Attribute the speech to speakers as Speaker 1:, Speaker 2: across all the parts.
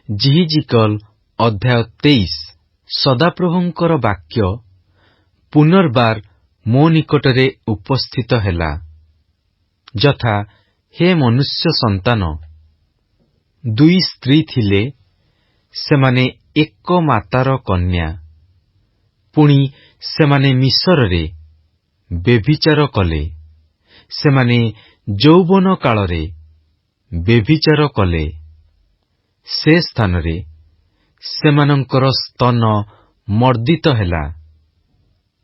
Speaker 1: ଜିହିଜିକଲ ଅଧ୍ୟାୟ 23। ସଦାପ୍ରଭୁଙ୍କର ବାକ୍ୟ ପୁନର୍ବାର ମୋ ନିକଟରେ ଉପସ୍ଥିତ ହେଲା, ଯଥା, ହେ ମନୁଷ୍ୟ ସନ୍ତାନ, 2 ସ୍ତ୍ରୀ ଥିଲେ, ସେମାନେ ଏକ ମାତାର କନ୍ୟା। ପୁଣି ସେମାନେ ମିଶରରେ ବ୍ୟଭିଚାର କଲେ, ସେମାନେ ଯୌବନ କାଳରେ ବ୍ୟଭିଚାର କଲେ। ସେ ସ୍ଥାନରେ ସେମାନଙ୍କର ସ୍ତନ ମର୍ଦ୍ଦିତ ହେଲା,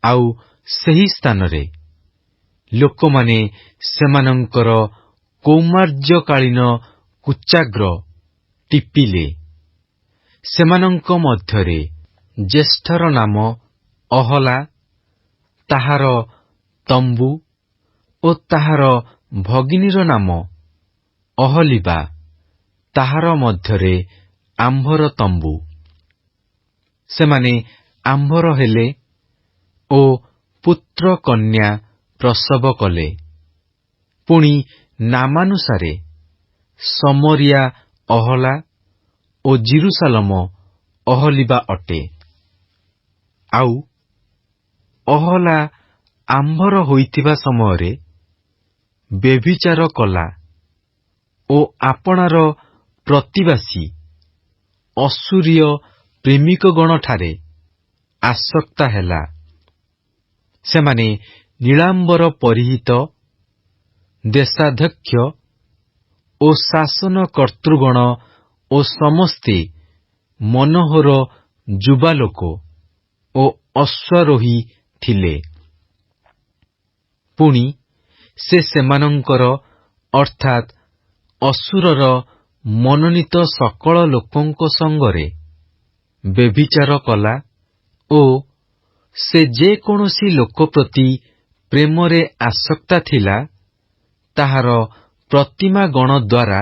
Speaker 1: ଆଉ ସେହି ସ୍ଥାନରେ ଲୋକମାନେ ସେମାନଙ୍କର କୌମାର୍ଯ୍ୟକାଳୀନ କୁଚାଗ୍ର ଟିପିଲେ। ସେମାନଙ୍କ ମଧ୍ୟରେ ଜ୍ୟେଷ୍ଠର ନାମ ଅହଲା, ତାହାର ତମ୍ବୁ, ଓ ତାହାର ଭଗିନୀର ନାମ ଅହଲିବା, ତାହାର ମଧ୍ୟରେ ଆମ୍ଭର ତମ୍ବୁ। ସେମାନେ ଆମ୍ଭର ହେଲେ ଓ ପୁତ୍ର କନ୍ୟା ପ୍ରସବ କଲେ। ପୁଣି ନାମାନୁସାରେ ସମରିଆ ଅହଲା ଓ ଜିରୁସାଲମ ଅହଲିବା ଅଟେ। ଆଉ ଅହଲା ଆମ୍ଭର ହୋଇଥିବା ସମୟରେ ବ୍ୟଭିଚାର କଲା ଓ ଆପଣାର ପ୍ରତିବାସୀ ଅଶୂରୀୟ ପ୍ରେମିକଗଣଠାରେ ଆସକ୍ତା ହେଲା। ସେମାନେ ନୀଳାମ୍ବର ପରିହିତ, ଦେଶାଧ୍ୟକ୍ଷ ଓ ଶାସନ କର୍ତ୍ତୃଗଣ ଓ ସମସ୍ତେ ମନୋହର ଯୁବାଲୋକ ଓ ଅଶ୍ୱାରୋହୀ ଥିଲେ। ପୁଣି ସେ ସେମାନଙ୍କର ଅର୍ଥାତ୍ ଅସୁରର ମନୋନୀତ ସକଳ ଲୋକଙ୍କ ସଙ୍ଗରେ ବ୍ୟଭିଚାର କଲା ଓ ସେ ଯେ କୌଣସି ଲୋକ ପ୍ରତି ପ୍ରେମରେ ଆସକ୍ତା ଥିଲା, ତାହାର ପ୍ରତିମାଗଣ ଦ୍ୱାରା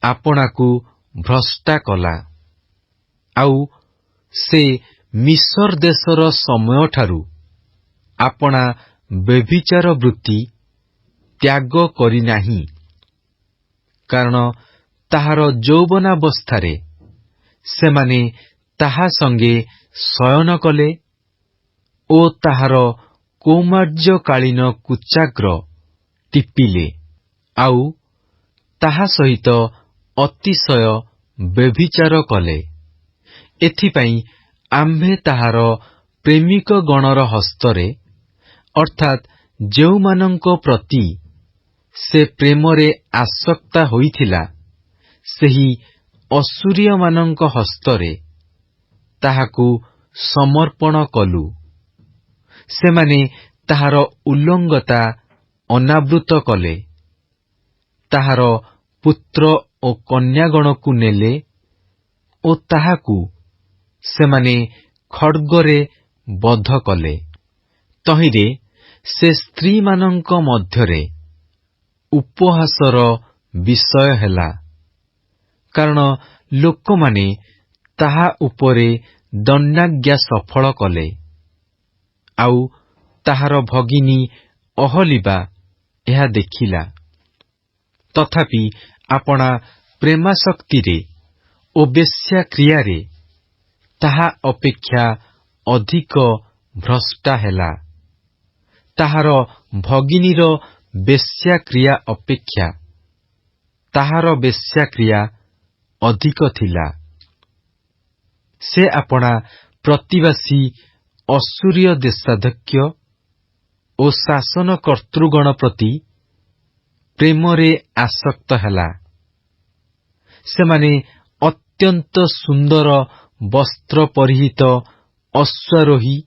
Speaker 1: ଆପଣାକୁ ଭ୍ରଷ୍ଟା କଲା। ଆଉ ସେ ମିଶର ଦେଶର ସମୟଠାରୁ ଆପଣା ବ୍ୟଭିଚାର ବୃତ୍ତି ତ୍ୟାଗ କରିନାହିଁ, କାରଣ ତାହାର ଯୌବନାବସ୍ଥାରେ ସେମାନେ ତାହା ସଙ୍ଗେ ଶୟନ କଲେ ଓ ତାହାର କୌମାର୍ଯ୍ୟକାଳୀନ କୁଚାଗ୍ର ଟିପିଲେ, ଆଉ ତାହା ସହିତ ଅତିଶୟ ବ୍ୟଭିଚାର କଲେ। ଏଥିପାଇଁ ଆମ୍ଭେ ତାହାର ପ୍ରେମିକଗଣର ହସ୍ତରେ, ଅର୍ଥାତ୍ ଯେଉଁମାନଙ୍କ ପ୍ରତି ସେ ପ୍ରେମରେ ଆସକ୍ତା ହୋଇଥିଲା, ସେହି ଅଶୂରୀୟମାନଙ୍କ ହସ୍ତରେ ତାହାକୁ ସମର୍ପଣ କଲୁ। ସେମାନେ ତାହାର ଉଲ୍ଲଙ୍ଗତା ଅନାବୃତ କଲେ, ତାହାର ପୁତ୍ର ଓ କନ୍ୟାଗଣକୁ ନେଲେ ଓ ତାହାକୁ ସେମାନେ ଖଡ୍ଗରେ ବଧ କଲେ। ତହିଁରେ ସେ ସ୍ତ୍ରୀମାନଙ୍କ ମଧ୍ୟରେ ଉପହାସର ବିଷୟ ହେଲା, କାରଣ ଲୋକମାନେ ତାହା ଉପରେ ଦଣ୍ଡାଜ୍ଞା ସଫଳ କଲେ। ଆଉ ତାହାର ଭଗିନୀ ଅହଲିବା ଏହା ଦେଖିଲା। ତଥାପି ଆପଣା ପ୍ରେମାସକ୍ତିରେ ଓ ବେଶ୍ୟାକ୍ରିୟାରେ ତାହା ଅପେକ୍ଷା ଅଧିକ ଭ୍ରଷ୍ଟା ହେଲା। ତାହାର ଭଗିନୀର ବେଶ୍ୟାକ୍ରିୟା ଅପେକ୍ଷା ତାହାର ବେଶ୍ୟାକ୍ରିୟା ଅଧିକ ଥିଲା। ସେ ଆପଣା ପ୍ରତିବାସୀ ଅଶୂରୀୟ ଦେଶାଧ୍ୟକ୍ଷ ଓ ଶାସନ କର୍ତ୍ତୃଗଣ ପ୍ରତି ପ୍ରେମରେ ଆସକ୍ତ ହେଲା। ସେମାନେ ଅତ୍ୟନ୍ତ ସୁନ୍ଦର ବସ୍ତ୍ର ପରିହିତ ଅଶ୍ୱାରୋହୀ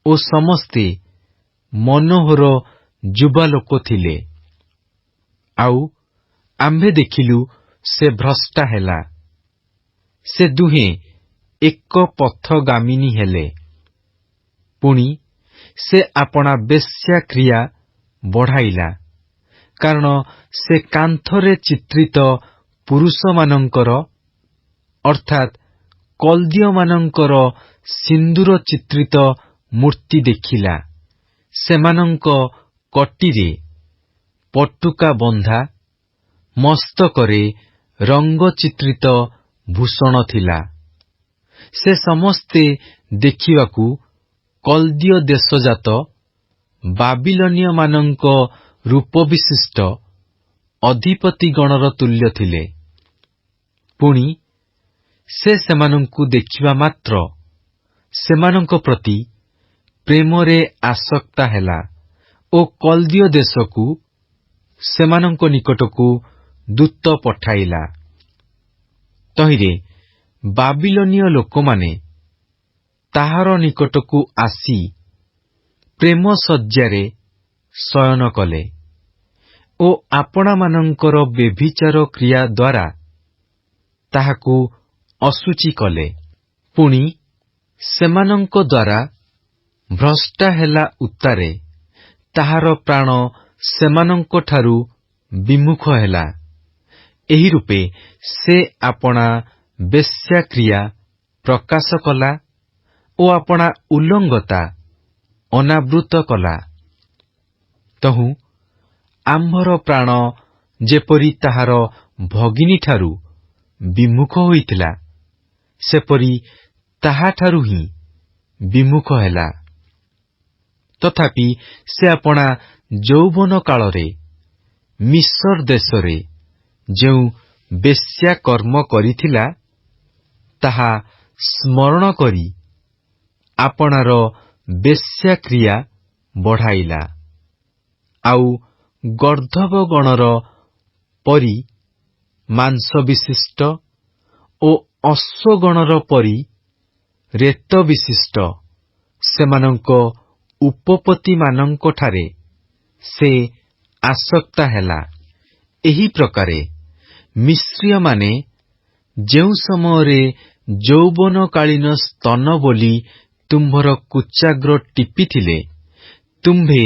Speaker 1: ଓ ସମସ୍ତେ ମନୋହର ଯୁବାଲୋକ ଥିଲେ। ଆଉ ଆମ୍ଭେ ଦେଖିଲୁ ସେ ଭ୍ରଷ୍ଟା ହେଲା। ସେ ଦୁହେଁ ଏକ ପଥଗାମିନୀ ହେଲେ। ପୁଣି ସେ ଆପଣା ବେଶ୍ୟାକ୍ରିୟା ବଢ଼ାଇଲା, କାରଣ ସେ କାନ୍ଥରେ ଚିତ୍ରିତ ପୁରୁଷମାନଙ୍କର, ଅର୍ଥାତ୍ କଲ୍ଦୀୟମାନଙ୍କର ସିନ୍ଦୂର ଚିତ୍ରିତ ମୂର୍ତ୍ତି ଦେଖିଲା। ସେମାନଙ୍କ କଟିରେ ପଟୁକା ବନ୍ଧା, ମସ୍ତକରେ ରଙ୍ଗଚିତ୍ରିତ ଭୂଷଣ ଥିଲା। ସେ ସମସ୍ତେ ଦେଖିବାକୁ କଲ୍ଦୀୟ ଦେଶଜାତ ବାବିଲନୀୟମାନଙ୍କ ରୂପବିଶିଷ୍ଟ ଅଧିପତିଗଣର ତୁଲ୍ୟ ଥିଲେ। ପୁଣି ସେ ସେମାନଙ୍କୁ ଦେଖିବା ମାତ୍ର ସେମାନଙ୍କ ପ୍ରତି ପ୍ରେମରେ ଆସକ୍ତ ହେଲା ଓ କଲ୍ଦୀୟ ଦେଶକୁ ସେମାନଙ୍କ ନିକଟକୁ ଦୂତ ପଠାଇଲା। ତହିଁରେ ବାବିଲନୀୟ ଲୋକମାନେ ତାହାର ନିକଟକୁ ଆସି ପ୍ରେମ ଶଯ୍ୟାରେ ଶୟନ କଲେ ଓ ଆପଣାମାନଙ୍କର ବ୍ୟଭିଚାର କ୍ରିୟା ଦ୍ୱାରା ତାହାକୁ ଅଶୁଚି କଲେ। ପୁଣି ସେମାନଙ୍କ ଦ୍ୱାରା ଭ୍ରଷ୍ଟା ହେଲା ଉତ୍ତାରେ ତାହାର ପ୍ରାଣ ସେମାନଙ୍କଠାରୁ ବିମୁଖ ହେଲା। ଏହି ରୂପେ ସେ ଆପଣା ବେଶ୍ୟାକ୍ରିୟା ପ୍ରକାଶ କଲା ଓ ଆପଣା ଉଲ୍ଲଙ୍ଗତା ଅନାବୃତ କଲା। ତହୁଁ ଆମ୍ଭର ପ୍ରାଣ ଯେପରି ତାହାର ଭଗିନୀଠାରୁ ବିମୁଖ ହୋଇଥିଲା, ସେପରି ତାହାଠାରୁ ହିଁ ବିମୁଖ ହେଲା। ତଥାପି ସେ ଆପଣା ଯୌବନ କାଳରେ ମିସ୍ର ଦେଶରେ ଯେଉଁ ବେଶ୍ୟାକର୍ମ କରିଥିଲା, ତାହା ସ୍ମରଣ କରି ଆପଣାର ବେଶ୍ୟାକ୍ରିୟା ବଢ଼ାଇଲା। ଆଉ ଗର୍ଦ୍ଧବଗଣର ପରି ମାଂସବିଶିଷ୍ଟ ଓ ଅଶ୍ୱଗଣର ପରି ରେତବିଶିଷ୍ଟ ସେମାନଙ୍କ ଉପପତିମାନଙ୍କଠାରେ ସେ ଆସକ୍ତ ହେଲା। ଏହି ପ୍ରକାରେ ମିସ୍ରୀୟମାନେ ଯେଉଁ ସମୟରେ ଯୌବନକାଳୀନ ସ୍ତନ ବୋଲି ତୁମ୍ଭର କୁଚାଗ୍ର ଟିପିଥିଲେ, ତୁମ୍ଭେ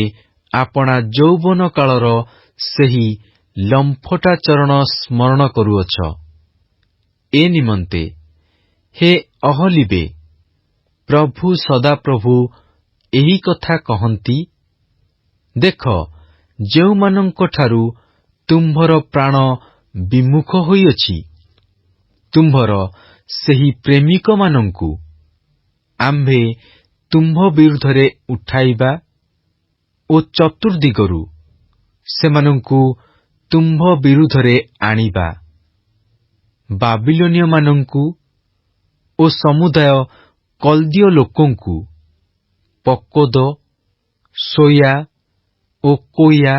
Speaker 1: ଆପଣା ଯୌବନ କାଳର ସେହି ଲମ୍ଫଟାଚରଣ ସ୍ମରଣ କରୁଅଛ। ଏ ନିମନ୍ତେ ହେ ଅହଲିବେ, ପ୍ରଭୁ ସଦାପ୍ରଭୁ ଏହି କଥା କହନ୍ତି, ଦେଖ, ଯେଉଁମାନଙ୍କଠାରୁ ତୁମ୍ଭର ପ୍ରାଣ ବିମୁଖ ହୋଇଅଛି, ତୁମ୍ଭର ସେହି ପ୍ରେମିକମାନଙ୍କୁ ଆମ୍ଭେ ତୁମ୍ଭ ବିରୁଦ୍ଧରେ ଉଠାଇବା ଓ ଚତୁର୍ଦିଗରୁ ସେମାନଙ୍କୁ ତୁମ୍ଭ ବିରୁଦ୍ଧରେ ଆଣିବା। ବାବିଲୋନୀୟମାନଙ୍କୁ ଓ ସମୁଦାୟ କଲ୍ଦୀୟ ଲୋକଙ୍କୁ ପକୋଦ, ସୋୟା ଓ କୋୟା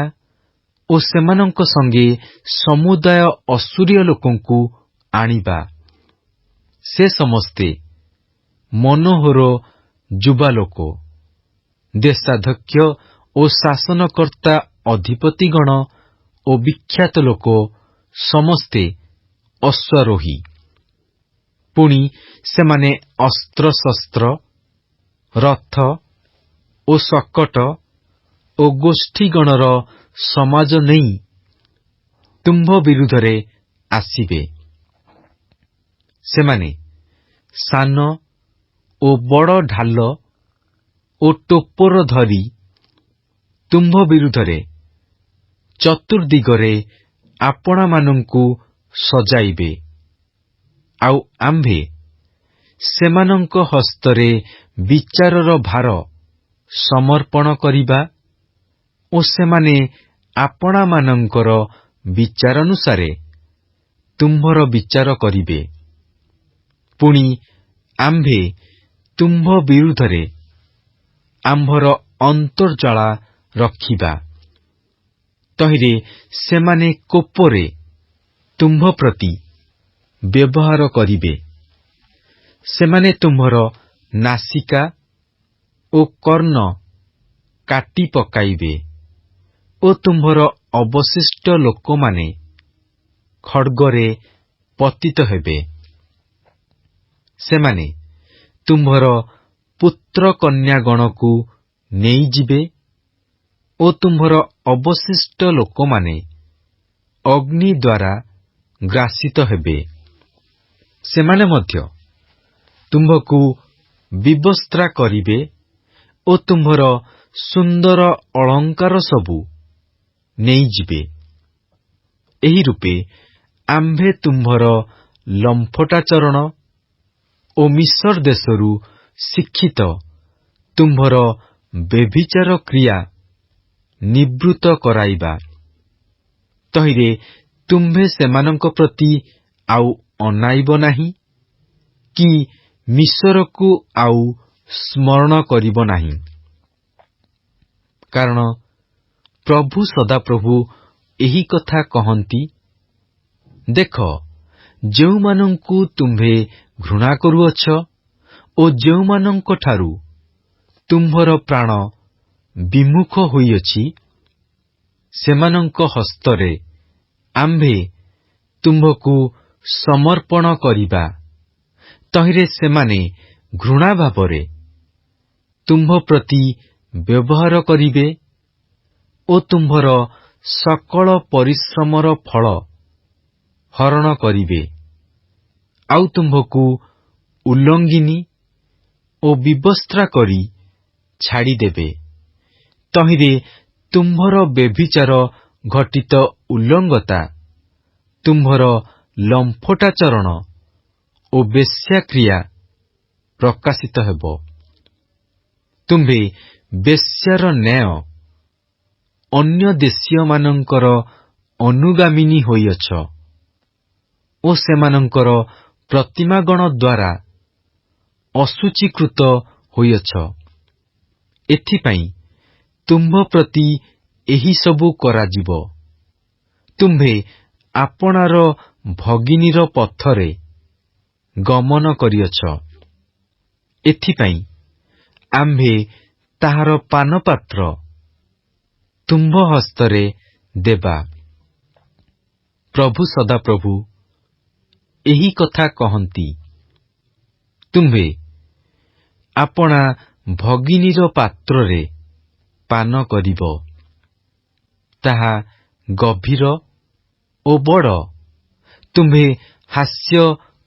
Speaker 1: ଓ ସେମାନଙ୍କ ସଙ୍ଗେ ସମୁଦାୟ ଅସୁରୀୟ ଲୋକଙ୍କୁ ଆଣିବା। ସେ ସମସ୍ତେ ମନୋହର ଯୁବାଲୋକ, ଦେଶାଧ୍ୟକ୍ଷ ଓ ଶାସନକର୍ତ୍ତା, ଅଧିପତିଗଣ ଓ ବିଖ୍ୟାତ ଲୋକ, ସମସ୍ତେ ଅଶ୍ୱାରୋହୀ। ପୁଣି ସେମାନେ ଅସ୍ତ୍ରଶସ୍ତ୍ର, ରଥ ଓ ଶକଟ ଓ ଗୋଷ୍ଠୀଗଣର ସମାଜ ନେଇ ତୁମ୍ଭ ବିରୁଦ୍ଧରେ ଆସିବେ। ସେମାନେ ସାନ ଓ ବଡ଼ ଢାଲ ଓ ଟୋପର ଧରି ତୁମ୍ଭ ବିରୁଦ୍ଧରେ ଚତୁର୍ଦିଗରେ ଆପଣାମାନଙ୍କୁ ସଜାଇବେ। ଆଉ ଆମ୍ଭେ ସେମାନଙ୍କ ହସ୍ତରେ ବିଚାରର ଭାର ସମର୍ପଣ କରିବା ଓ ସେମାନେ ଆପଣାମାନଙ୍କର ବିଚାରାନୁସାରେ ତୁମ୍ଭର ବିଚାର କରିବେ। ପୁଣି ଆମ୍ଭେ ତୁମ୍ଭ ବିରୁଦ୍ଧରେ ଆମ୍ଭର ଅନ୍ତର୍ଜଳା ରଖିବା। ତହିଁରେ ସେମାନେ କୋପରେ ତୁମ୍ଭ ପ୍ରତି ବ୍ୟବହାର କରିବେ। ସେମାନେ ତୁମ୍ଭର ନାସିକା ଓ କର୍ଣ୍ଣ କାଟି ପକାଇବେ ଓ ତୁମ୍ଭର ଅବଶିଷ୍ଟ ଲୋକମାନେ ଖଡ୍ଗରେ ପତିତ ହେବେ। ସେମାନେ ତୁମ୍ଭର ପୁତ୍ରକନ୍ୟାଗଣକୁ ନେଇଯିବେ ଓ ତୁମ୍ଭର ଅବଶିଷ୍ଟ ଲୋକମାନେ ଅଗ୍ନି ଦ୍ୱାରା ଗ୍ରାସିତ ହେବେ। ସେମାନେ ମଧ୍ୟ ତୁମ୍ଭକୁ ବିବସ୍ତ୍ରା କରିବେ ଓ ତୁମ୍ଭର ସୁନ୍ଦର ଅଳଙ୍କାର ସବୁ ନେଇଯିବେ। ଏହି ରୂପେ ଆମ୍ଭେ ତୁମ୍ଭର ଲମ୍ଫଟାଚରଣ ଓ ମିଶର ଦେଶରୁ ଶିକ୍ଷିତ ତୁମ୍ଭର ବ୍ୟଭିଚାର କ୍ରିୟା ନିବୃତ୍ତ କରାଇବା। ତହିଁରେ ତୁମ୍ଭେ ସେମାନଙ୍କ ପ୍ରତି ଆଉ ଅନାଇବ ନାହିଁ କି ମିଶରକୁ ଆଉ ସ୍ମରଣ କରିବ ନାହିଁ। କାରଣ ପ୍ରଭୁ ସଦାପ୍ରଭୁ ଏହି କଥା କହନ୍ତି, ଦେଖ, ଯେଉଁମାନଙ୍କୁ ତୁମ୍ଭେ ଘୃଣା କରୁଅଛ ଓ ଯେଉଁମାନଙ୍କଠାରୁ ତୁମ୍ଭର ପ୍ରାଣ ବିମୁଖ ହୋଇଅଛି, ସେମାନଙ୍କ ହସ୍ତରେ ଆମ୍ଭେ ତୁମ୍ଭକୁ ସମର୍ପଣ କରିବା। ତହିଁରେ ସେମାନେ ଘୃଣା ଭାବରେ ତୁମ୍ଭ ପ୍ରତି ବ୍ୟବହାର କରିବେ ଓ ତୁମ୍ଭର ସକଳ ପରିଶ୍ରମର ଫଳ ହରଣ କରିବେ, ଆଉ ତୁମ୍ଭକୁ ଉଲ୍ଲଙ୍ଗିନୀ ଓ ବିବସ୍ତ୍ରା କରି ଛାଡ଼ିଦେବେ। ତହିଁରେ ତୁମ୍ଭର ବ୍ୟଭିଚାର ଘଟିତ ଉଲ୍ଲଙ୍ଗତା, ତୁମ୍ଭର ଲମ୍ଫଟାଚରଣ ଓ ବେଶ୍ୟାକ୍ରିୟା ପ୍ରକାଶିତ ହେବ। ତୁମ୍ଭେ ବେଶ୍ୟାର ନ୍ୟାୟ ଅନ୍ୟ ଦେଶୀୟମାନଙ୍କର ଅନୁଗାମିନୀ ହୋଇଅଛ ଓ ସେମାନଙ୍କର ପ୍ରତିମାଗଣ ଦ୍ୱାରା ଅଶୁଚୀକୃତ ହୋଇଅଛ। ଏଥିପାଇଁ ତୁମ୍ଭ ପ୍ରତି ଏହିସବୁ କରାଯିବ। ତୁମ୍ଭେ ଆପଣାର ଭଗିନୀର ପଥରେ ଗମନ କରିଅଛ। ଏଥିପାଇଁ ଆମ୍ଭେ ତାହାର ପାନପାତ୍ର ତୁମ୍ଭ ହସ୍ତରେ ଦେବା। ପ୍ରଭୁ ସଦାପ୍ରଭୁ ଏହି କଥା କହନ୍ତି, ତୁମ୍ଭେ ଆପଣା ଭଗିନୀର ପାତ୍ରରେ ପାନ କରିବ। ତାହା ଗଭୀର ଓ ବଡ଼। ତୁମ୍ଭେ ହାସ୍ୟ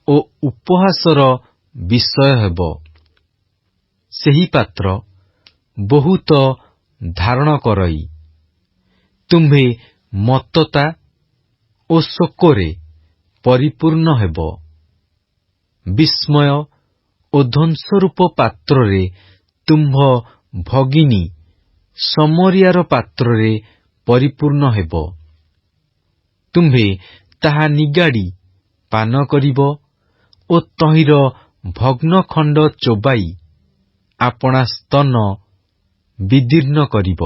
Speaker 1: ଓ ଉପହାସର ବିଷୟ ହେବ। ସେହି ପାତ୍ର ବହୁତ ଧାରଣ କରଇ ତୁମ୍ଭେ ମତ୍ତତା ଓ ଶୋକରେ ପରିପୂର୍ଣ୍ଣ ହେବ। ବିସ୍ମୟ ଓ ଧ୍ୱଂସରୂପ ପାତ୍ରରେ ତୁମ୍ଭ ଭଗିନୀ ସମରିୟାର ପାତ୍ରରେ ପରିପୂର୍ଣ୍ଣ ହେବ। ତୁମ୍ଭେ ତାହା ନିଗାଡ଼ି ପାନ କରିବ ଓ ତହିଁର ଭଗ୍ନଖଣ୍ଡ ଚୋବାଇ ଆପଣା ସ୍ତନ ବିଦୀର୍ଣ୍ଣ କରିବ।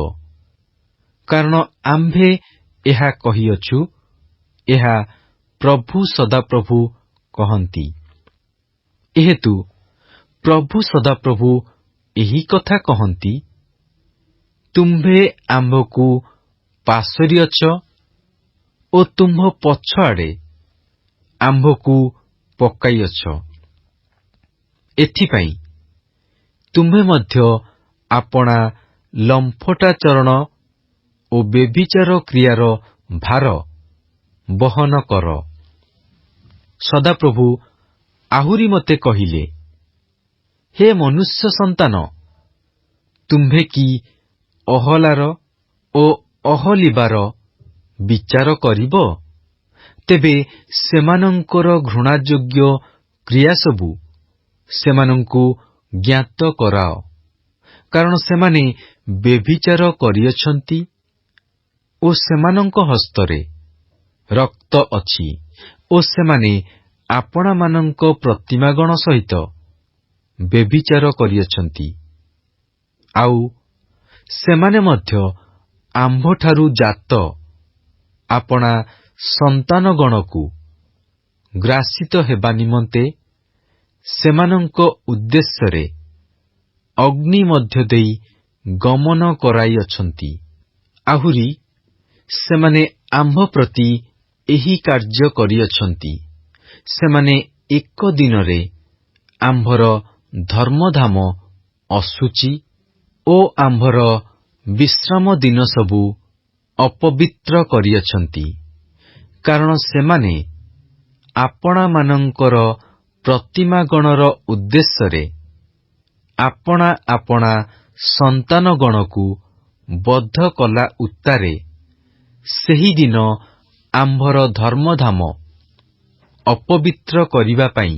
Speaker 1: କାରଣ ଆମ୍ଭେ ଏହା କହିଅଛୁ, ଏହା ପ୍ରଭୁ ସଦାପ୍ରଭୁ କହନ୍ତି। ଏହେତୁ ପ୍ରଭୁ ସଦାପ୍ରଭୁ ଏହି କଥା କହନ୍ତି, ତୁମ୍ଭେ ଆମ୍ଭକୁ ପାଶୋରିଅଛ ଓ ତୁମ୍ଭ ପଛଆଡ଼େ ଆମ୍ଭକୁ ପକାଇଅଛ। ଏଥିପାଇଁ ତୁମ୍ଭେ ମଧ୍ୟ ଆପଣା ଲମ୍ଫଟାଚରଣ ଓ ବ୍ୟଭିଚାର କ୍ରିୟାର ଭାର ବହନ କର। ସଦାପ୍ରଭୁ ଆହୁରି ମୋତେ କହିଲେ, ହେ ମନୁଷ୍ୟ ସନ୍ତାନ, ତୁମ୍ଭେ କି ଅହଲାର ଓ ଅହଲିବାର ବିଚାର କରିବ? ତେବେ ସେମାନଙ୍କର ଘୃଣାଯୋଗ୍ୟ କ୍ରିୟାସବୁ ସେମାନଙ୍କୁ ଜ୍ଞାତ କରାଅ। କାରଣ ସେମାନେ ବ୍ୟଭିଚାର କରିଅଛନ୍ତି ଓ ସେମାନଙ୍କ ହସ୍ତରେ ରକ୍ତ ଅଛି ଓ ସେମାନେ ଆପଣାମାନଙ୍କ ପ୍ରତିମାଗଣ ସହିତ ବ୍ୟଭିଚାର କରିଅଛନ୍ତି। ଆଉ ସେମାନେ ମଧ୍ୟ ଆମ୍ଭଠାରୁ ଜାତ ଆପଣା ସନ୍ତାନଗଣକୁ ଗ୍ରାସିତ ହେବା ନିମନ୍ତେ ସେମାନଙ୍କ ଉଦ୍ଦେଶ୍ୟରେ ଅଗ୍ନି ମଧ୍ୟ ଦେଇ ଗମନ କରାଇଅଛନ୍ତି। ଆହୁରି ସେମାନେ ଆମ୍ଭ ପ୍ରତି ଏହି କାର୍ଯ୍ୟ କରିଅଛନ୍ତି। ସେମାନେ ଏକ ଦିନରେ ଆମ୍ଭର ଧର୍ମଧାମ ଅଶୁଚି ଓ ଆମ୍ଭର ବିଶ୍ରାମ ଦିନ ସବୁ ଅପବିତ୍ର କରିଅଛନ୍ତି। କାରଣ ସେମାନେ ଆପଣାମାନଙ୍କର ପ୍ରତିମାଗଣର ଉଦ୍ଦେଶ୍ୟରେ ଆପଣା ଆପଣା ସନ୍ତାନଗଣକୁ ବଦ୍ଧ କଲା ଉତ୍ତାରେ ସେହିଦିନ ଆମ୍ଭର ଧର୍ମଧାମ ଅପବିତ୍ର କରିବା ପାଇଁ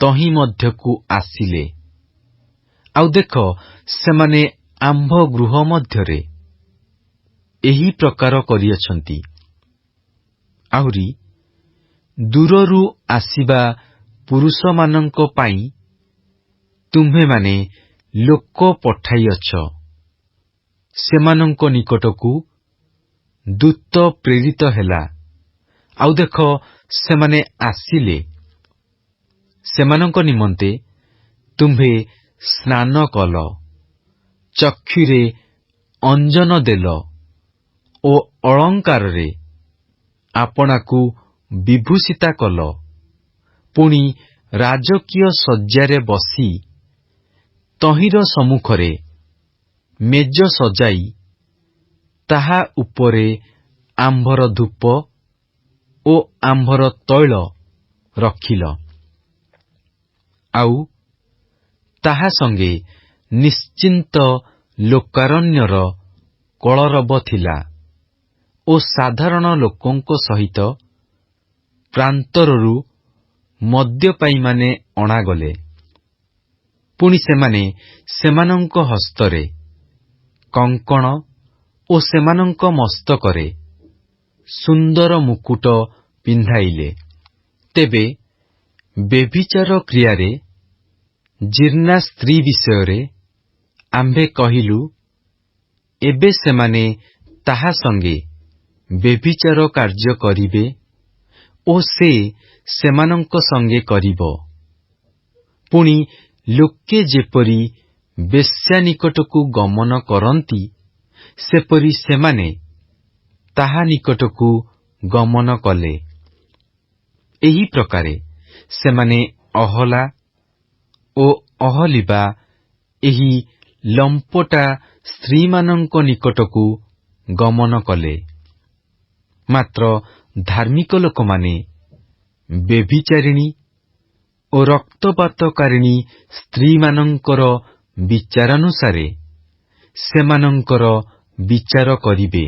Speaker 1: ତହିଁ ମଧ୍ୟକୁ ଆସିଲେ। ଆଉ ଦେଖ, ସେମାନେ ଆମ୍ଭ ଗୃହ ମଧ୍ୟରେ ଏହି ପ୍ରକାର କରିଅଛନ୍ତି। ଆହୁରି ଦୂରରୁ ଆସିବା ପୁରୁଷମାନଙ୍କ ପାଇଁ ତୁମ୍ଭେମାନେ ଲୋକ ପଠାଇଅଛ। ସେମାନଙ୍କ ନିକଟକୁ ଦୂତ ପ୍ରେରିତ ହେଲା। ଆଉ ଦେଖ, ସେମାନେ ଆସିଲେ। ସେମାନଙ୍କ ନିମନ୍ତେ ତୁମ୍ଭେ ସ୍ନାନ କଲ, ଚକ୍ଷୁରେ ଅଞ୍ଜନ ଦେଲ ଓ ଅଳଙ୍କାରରେ ଆପଣାକୁ ବିଭୂଷିତା କଲ। ପୁଣି ରାଜକୀୟ ଶଯ୍ୟାରେ ବସି ତହିଁର ସମ୍ମୁଖରେ ମେଜ ସଜାଇ ତାହା ଉପରେ ଆମ୍ଭର ଧୂପ ଓ ଆମ୍ଭର ତୈଳ ରଖିଲ। ଆଉ ତାହା ସଙ୍ଗେ ନିଶ୍ଚିନ୍ତ ଲୋକାରଣ୍ୟର କଳରବ ଥିଲା ଓ ସାଧାରଣ ଲୋକଙ୍କ ସହିତ ପ୍ରାନ୍ତରରୁ ମଦ୍ୟପାୟୀମାନେ ଅଣାଗଲେ। ପୁଣି ସେମାନେ ସେମାନଙ୍କ ହସ୍ତରେ କଙ୍କଣ ଓ ସେମାନଙ୍କ ମସ୍ତକରେ ସୁନ୍ଦର ମୁକୁଟ ପିନ୍ଧାଇଲେ। ତେବେ ବ୍ୟଭିଚାର କ୍ରିୟାରେ ଜୀର୍ଣ୍ଣା ସ୍ତ୍ରୀ ବିଷୟରେ ଆମ୍ଭେ କହିଲୁ, ଏବେ ସେମାନେ ତାହା ସଙ୍ଗେ ବ୍ୟଭିଚାର କାର୍ଯ୍ୟ କରିବେ ଓ ସେ ସେମାନଙ୍କ ସଙ୍ଗେ କରିବ। ପୁଣି ଲୋକେ ଯେପରି ବେଶ୍ୟା ନିକଟକୁ ଗମନ କରନ୍ତି, ସେପରି ସେମାନେ ତାହା ନିକଟକୁ ଗମନ କଲେ। ଏହି ପ୍ରକାରେ ସେମାନେ ଅହଲା ଓ ଅହଲିବା ଏହି ଲମ୍ପଟା ସ୍ତ୍ରୀମାନଙ୍କ ନିକଟକୁ ଗମନ କଲେ। ମାତ୍ର ଧାର୍ମିକ ଲୋକମାନେ ବ୍ୟଭିଚାରିଣୀ ଓ ରକ୍ତପାତକାରିଣୀ ସ୍ତ୍ରୀମାନଙ୍କର ବିଚାରାନୁସାରେ ସେମାନଙ୍କର ବିଚାର କରିବେ,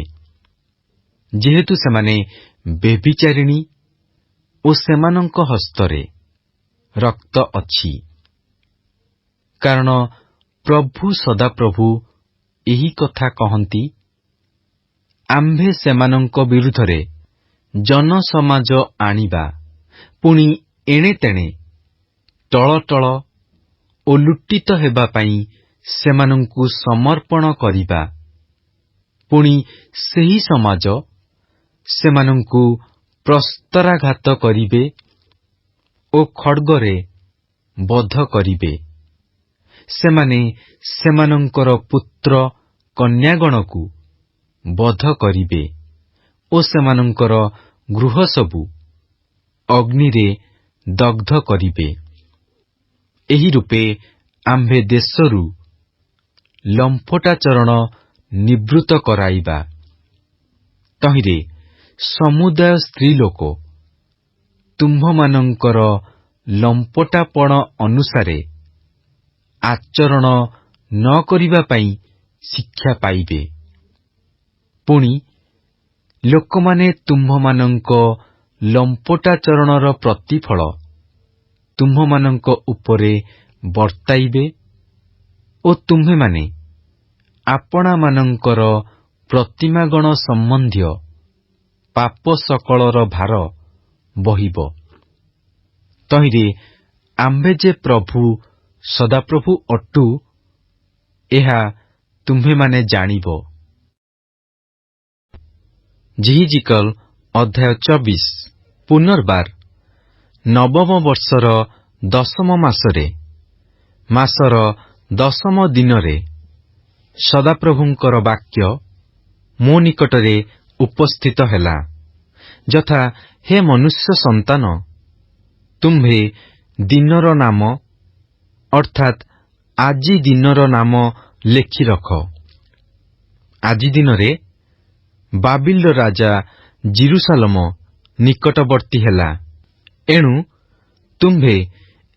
Speaker 1: ଯେହେତୁ ସେମାନେ ବ୍ୟଭିଚାରିଣୀ ଓ ସେମାନଙ୍କ ହସ୍ତରେ ରକ୍ତ ଅଛି। କାରଣ ପ୍ରଭୁ ସଦାପ୍ରଭୁ ଏହି କଥା କହନ୍ତି, ଆମ୍ଭେ ସେମାନଙ୍କ ବିରୁଦ୍ଧରେ ଜନସମାଜ ଆଣିବା, ପୁଣି ଏଣେତେଣେ ଟଳଟଳ ଓ ଲୁଟ୍ଟିତ ହେବା ପାଇଁ ସେମାନଙ୍କୁ ସମର୍ପଣ କରିବା। ପୁଣି ସେହି ସମାଜ ସେମାନଙ୍କୁ ପ୍ରସ୍ତରାଘାତ କରିବେ ଓ ଖଡ୍ଗରେ ବଧ କରିବେ। ସେମାନେ ସେମାନଙ୍କର ପୁତ୍ର କନ୍ୟାଗଣକୁ ବଧ କରିବେ ଓ ସେମାନଙ୍କର ଗୃହ ସବୁ ଅଗ୍ନିରେ ଦଗ୍ଧ କରିବେ। ଏହି ରୂପେ ଆମ୍ଭେ ଦେଶରୁ ଲମ୍ପଟାଚରଣ ନିବୃତ୍ତ କରାଇବା। ତହିଁରେ ସମୁଦାୟ ସ୍ତ୍ରୀଲୋକ ତୁମ୍ଭମାନଙ୍କର ଲମ୍ପଟାପଣ ଅନୁସାରେ ଆଚରଣ ନ କରିବା ପାଇଁ ଶିକ୍ଷା ପାଇବେ। ପୁଣି ଲୋକମାନେ ତୁମ୍ଭମାନଙ୍କ ଲମ୍ପଟାଚରଣର ପ୍ରତିଫଳ ତୁମ୍ଭମାନଙ୍କ ଉପରେ ବର୍ତ୍ତାଇବେ ଓ ତୁମ୍ଭେମାନେ ଆପଣାମାନଙ୍କର ପ୍ରତିମାଗଣ ସମ୍ବନ୍ଧୀୟ ପାପ ସକଳର ଭାର ବହିବ। ତହିଁରେ ଆମ୍ଭେ ଯେ ପ୍ରଭୁ ସଦାପ୍ରଭୁ ଅଟୁ, ଏହା ତୁମ୍ଭେମାନେ ଜାଣିବ। ଜିହିଜିକଲ ଅଧ୍ୟାୟ 24। ପୁନର୍ବାର ନବମ ବର୍ଷର 10ମ ମାସରେ, ମାସର 10ମ ଦିନରେ ସଦାପ୍ରଭୁଙ୍କର ବାକ୍ୟ ମୋ ନିକଟରେ ଉପସ୍ଥିତ ହେଲା, ଯଥା, ହେ ମନୁଷ୍ୟ ସନ୍ତାନ, ତୁମ୍ଭେ ଦିନର ନାମ ଅର୍ଥାତ୍ ଆଜି ଦିନର ନାମ ଲେଖି ରଖ। ଆଜି ଦିନରେ ବାବିଲର ରାଜା ଜିରୁସାଲମ ନିକଟବର୍ତ୍ତୀ ହେଲା। ଏଣୁ ତୁମ୍ଭେ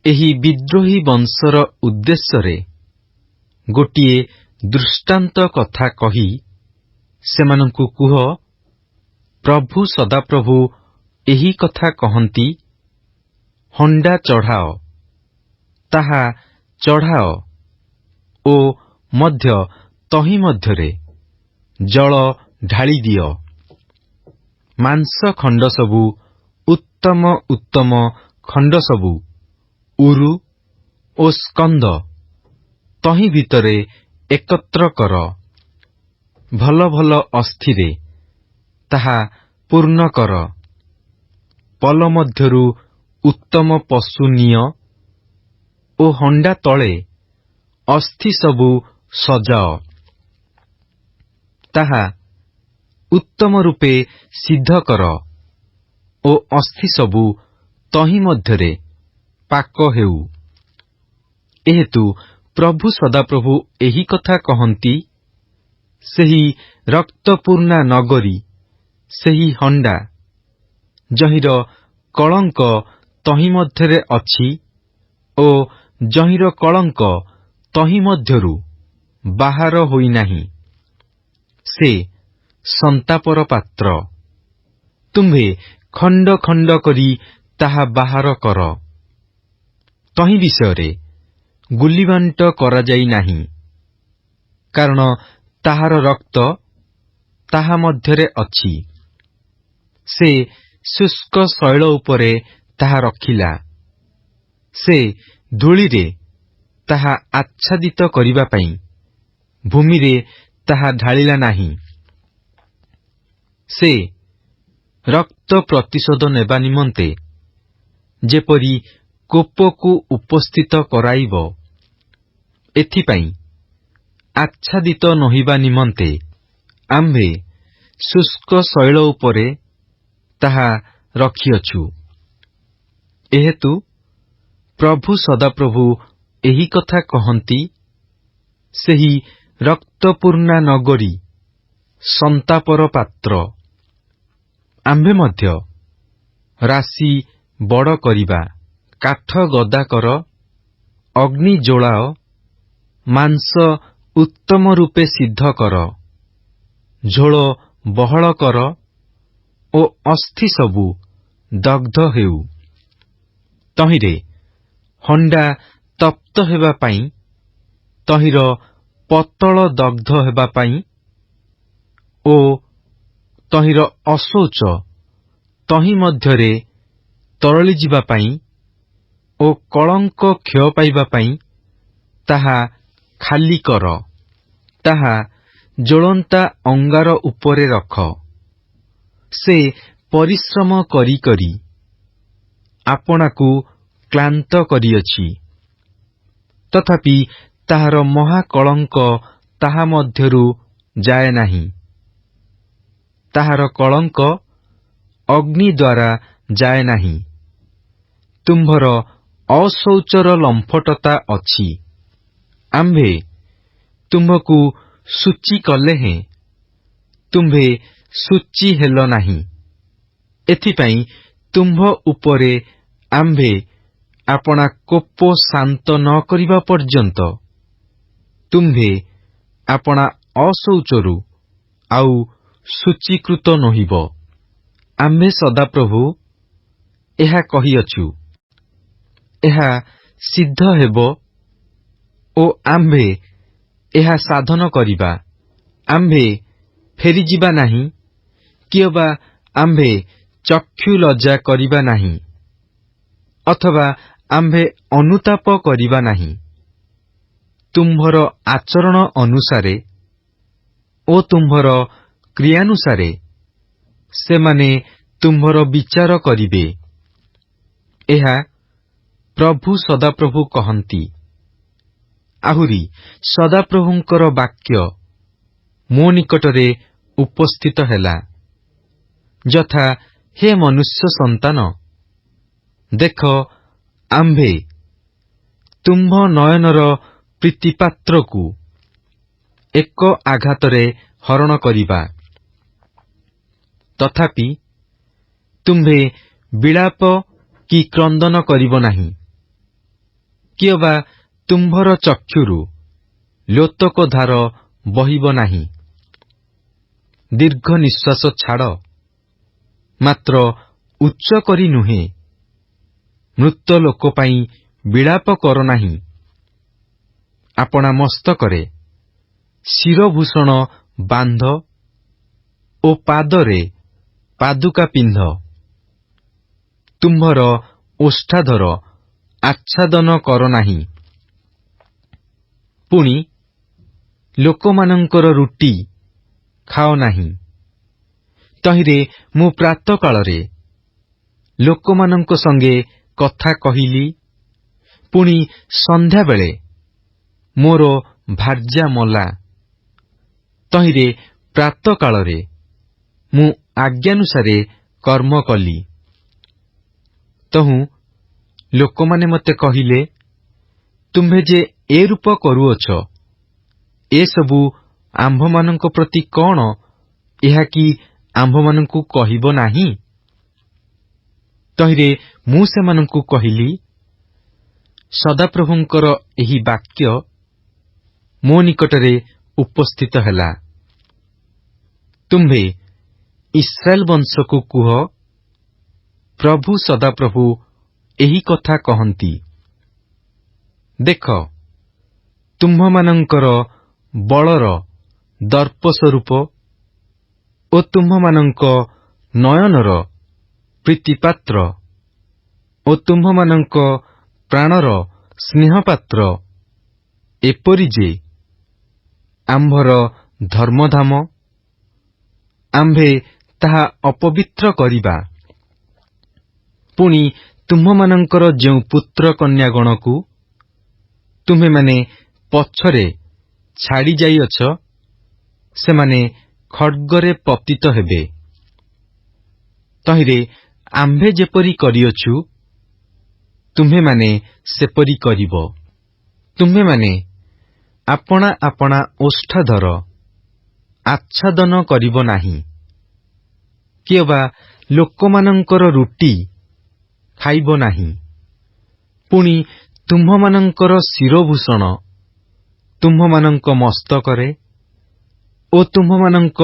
Speaker 1: ଏହି ବିଦ୍ରୋହୀ ବଂଶର ଉଦ୍ଦେଶ୍ୟରେ ଗୋଟିଏ ଦୃଷ୍ଟାନ୍ତ କଥା କହି ସେମାନଙ୍କୁ କୁହ, ପ୍ରଭୁ ସଦାପ୍ରଭୁ ଏହି କଥା କହନ୍ତି, ହଣ୍ଡା ଚଢ଼ାଅ, ତାହା ଚଢ଼ାଅ ଓ ମଧ୍ୟ ତହିଁ ମଧ୍ୟରେ ଜଳ ଢାଳି ଦିଅ। ମାଂସ ଖଣ୍ଡ ସବୁ, ଉତ୍ତମ ଉତ୍ତମ ଖଣ୍ଡ ସବୁ, ଉରୁ ଓ ସ୍କନ୍ଦ ତହିଁ ଭିତରେ ଏକତ୍ର କର। ଭଲ ଭଲ ଅସ୍ଥିରେ ତାହା ପୂର୍ଣ୍ଣ କର। ପଲ ମଧ୍ୟରୁ ଉତ୍ତମ ପଶୁ ନିଅ ଓ ହଣ୍ଡା ତଳେ ଅସ୍ଥି ସବୁ ସଜାଅ। ତାହା ଉତ୍ତମ ରୂପେ ସିଦ୍ଧ କର ଓ ଅସ୍ଥି ସବୁ ତହିଁ ମଧ୍ୟରେ ପାକ ହେଉ। ଏହେତୁ ପ୍ରଭୁ ସଦାପ୍ରଭୁ ଏହି କଥା କହନ୍ତି, ସେହି ରକ୍ତପୂର୍ଣ୍ଣା ନଗରୀ, ସେହି ହଣ୍ଡା, ଯହିଁର କଳଙ୍କ ତହିଁ ମଧ୍ୟରେ ଅଛି ଓ ଯହିଁର କଳଙ୍କ ତହିଁ ମଧ୍ୟରୁ ବାହାର ହୋଇନାହିଁ, ସେ ସନ୍ତାପର ପାତ୍ର। ତୁମ୍ଭେ ଖଣ୍ଡ ଖଣ୍ଡ କରି ତାହା ବାହାର କର। ତହିଁ ବିଷୟରେ ଗୁଲିବାଣ୍ଟ କରାଯାଇ ନାହିଁ, କାରଣ ତାହାର ରକ୍ତ ତାହା ମଧ୍ୟରେ ଅଛି। ସେ ଶୁଷ୍କ ଶୈଳ ଉପରେ ତାହା ରଖିଲା। ସେ ଧୂଳିରେ ତାହା ଆଚ୍ଛାଦିତ କରିବା ପାଇଁ ଭୂମିରେ ତାହା ଢାଳିଲା ନାହିଁ। ସେ ରକ୍ତ ପ୍ରତିଶୋଧ ନେବା ନିମନ୍ତେ ଯେପରି କୋପକୁ ଉପସ୍ଥିତ କରାଇବ, ଏଥିପାଇଁ ଆଚ୍ଛାଦିତ ନୋହିବା ନିମନ୍ତେ ଆମ୍ଭେ ଶୁଷ୍କ ଶୈଳ ଉପରେ ତାହା ରଖିଅଛୁ। ଏହେତୁ ପ୍ରଭୁ ସଦାପ୍ରଭୁ ଏହି କଥା କହନ୍ତି, ସେହି ରକ୍ତପୂର୍ଣ୍ଣା ନଗରୀ, ସନ୍ତାପର ପାତ୍ର। ଆମ୍ଭେ ମଧ୍ୟ ରାଶି ବଡ଼ କରିବା, କାଠ ଗଦା କର, ଅଗ୍ନି ଜୋଳାଅ, ମାଂସ ଉତ୍ତମ ରୂପେ ସିଦ୍ଧ କର, ଝୋଳ ବହଳ କର ଓ ଅସ୍ଥି ସବୁ ଦଗ୍ଧ ହେଉ। ତହିଁରେ ହଣ୍ଡା ତପ୍ତ ହେବା ପାଇଁ, ତହିଁର ପତଳ ଦଗ୍ଧ ହେବା ପାଇଁ ଓ ତହିଁର ଅଶୌଚ ତହିଁ ମଧ୍ୟରେ ତରଳିଯିବା ପାଇଁ ଓ କଳଙ୍କ କ୍ଷୟ ପାଇବା ପାଇଁ ତାହା ଖାଲି କର। ତାହା ଜ୍ୱଳନ୍ତା ଅଙ୍ଗାର ଉପରେ ରଖ। ସେ ପରିଶ୍ରମ କରି କରି ଆପଣାକୁ କ୍ଳାନ୍ତ କରିଅଛି, ତଥାପି ତାହାର ମହାକଳଙ୍କ ତାହା ମଧ୍ୟରୁ ଯାଏ ନାହିଁ। ତାହାର କଳଙ୍କ ଅଗ୍ନି ଦ୍ୱାରା ଯାଏ ନାହିଁ। ତୁମ୍ଭର ଅଶୌଚର ଲମ୍ଫଟତା ଅଛି। ଆମ୍ଭେ ତୁମ୍ଭକୁ ସୂଚୀ କଲେ ହେଁ ତୁମ୍ଭେ ସୂଚୀ ହେଲ ନାହିଁ। ଏଥିପାଇଁ ତୁମ୍ଭ ଉପରେ ଆମ୍ଭେ ଆପଣା କୋପ ଶାନ୍ତ ନ କରିବା ପର୍ଯ୍ୟନ୍ତ ତୁମ୍ଭେ ଆପଣା ଅଶୌଚରୁ ଆଉ ସୂଚୀକୃତ ନୋହିବ। ଆମ୍ଭେ ସଦାପ୍ରଭୁ ଏହା କହିଅଛୁ, ଏହା ସିଦ୍ଧ ହେବ ଓ ଆମ୍ଭେ ଏହା ସାଧନ କରିବା। ଆମ୍ଭେ ଫେରିଯିବା ନାହିଁ, କିଅବା ଆମ୍ଭେ ଚକ୍ଷୁ ଲଜ୍ଜା କରିବା ନାହିଁ, ଅଥବା ଆମ୍ଭେ ଅନୁତାପ କରିବା ନାହିଁ। ତୁମ୍ଭର ଆଚରଣ ଅନୁସାରେ ଓ ତୁମ୍ଭର କ୍ରିୟାନୁସାରେ ସେମାନେ ତୁମ୍ଭର ବିଚାର କରିବେ। ଏହା ପ୍ରଭୁ ସଦାପ୍ରଭୁ କହନ୍ତି। ଆହୁରି ସଦାପ୍ରଭୁଙ୍କର ବାକ୍ୟ ମୋ ନିକଟରେ ଉପସ୍ଥିତ ହେଲା, ଯଥା, ହେ ମନୁଷ୍ୟ ସନ୍ତାନ, ଦେଖ, ଆମ୍ଭେ ତୁମ୍ଭ ନୟନର ପ୍ରୀତିପାତ୍ରକୁ ଏକ ଆଘାତରେ ହରଣ କରିବା। ତଥାପି ତୁମ୍ଭେ ବିଳାପ କି କ୍ରନ୍ଦନ କରିବ ନାହିଁ, କିଅବା ତୁମ୍ଭର ଚକ୍ଷୁରୁ ଲୋତକଧାର ବହିବ ନାହିଁ। ଦୀର୍ଘ ନିଶ୍ୱାସ ଛାଡ଼, ମାତ୍ର ଉଚ୍ଚ କରି ନୁହେଁ, ମୃତ ଲୋକ ପାଇଁ ବିଳାପ କର ନାହିଁ। ଆପଣା ମସ୍ତକରେ ଶିରଭୂଷଣ ବାନ୍ଧ ଓ ପାଦରେ ପାଦୁକା ପିନ୍ଧ। ତୁମ୍ଭର ଓଷ୍ଠାଧର ଆଚ୍ଛାଦନ କର ନାହିଁ। ପୁଣି ଲୋକମାନଙ୍କର ରୁଟି ଖାଅ ନାହିଁ। ତହିଁରେ ମୁଁ ପ୍ରାତଃକାଳରେ ଲୋକମାନଙ୍କ ସଙ୍ଗେ କଥା କହିଲି, ପୁଣି ସନ୍ଧ୍ୟାବେଳେ ମୋର ଭାର୍ଯ୍ୟା ମଲା। ତହିଁରେ ପ୍ରାତଃକାଳରେ ମୁଁ ଆଜ୍ଞାନୁସାରେ କର୍ମ କଲି। ତହୁଁ ଲୋକମାନେ ମୋତେ କହିଲେ, ତୁମ୍ଭେ ଯେ ଏ ରୂପ କରୁଅଛ, ଏସବୁ ଆମ୍ଭମାନଙ୍କ ପ୍ରତି କଣ, ଏହା କି ଆମ୍ଭମାନଙ୍କୁ କହିବ ନାହିଁ? ତହିଁରେ ମୁଁ ସେମାନଙ୍କୁ କହିଲି, ସଦାପ୍ରଭୁଙ୍କର ଏହି ବାକ୍ୟ ମୋ ନିକଟରେ ଉପସ୍ଥିତ ହେଲା। ତୁମ୍ଭେ ଇସ୍ରାଏଲ ବଂଶକୁ କୁହ, ପ୍ରଭୁ ସଦାପ୍ରଭୁ ଏହି କଥା କହନ୍ତି, ଦେଖ, ତୁମ୍ଭମାନଙ୍କର ବଳର ଦର୍ପ ସ୍ୱରୂପ ଓ ତୁମ୍ଭମାନଙ୍କ ନୟନର ପ୍ରୀତିପାତ୍ର ଓ ତୁମ୍ଭମାନଙ୍କ ପ୍ରାଣର ସ୍ନେହପାତ୍ର ଏପରି ଯେ ଆମ୍ଭର ଧର୍ମଧାମ ଆମ୍ଭେ ତାହା ଅପବିତ୍ର କରିବା। ପୁଣି ତୁମ୍ଭମାନଙ୍କର ଯେଉଁ ପୁତ୍ର କନ୍ୟାଗଣକୁ ତୁମ୍ଭେମାନେ ପଛରେ ଛାଡ଼ି ଯାଇଅଛ, ସେମାନେ ଖड्गରେ ପତିତ ହେବେ। ତହିଁରେ ଆମ୍ଭେ ଯେପରି କରିଅଛୁ, ତୁମ୍ଭେମାନେ ସେପରି କରିବ। ତୁମ୍ଭେମାନେ ଆପଣା ଆପଣା ଓଷ୍ଠାଧର ଆଚ୍ଛାଦନ କରିବ ନାହିଁ, କି ଅବା ଲୋକମାନଙ୍କର ରୁଟି ଖାଇବ ନାହିଁ। ପୁଣି ତୁମ୍ଭମାନଙ୍କର ଶିରଭୂଷଣ ତୁମ୍ଭମାନଙ୍କ ମସ୍ତକରେ ଓ ତୁମ୍ଭମାନଙ୍କ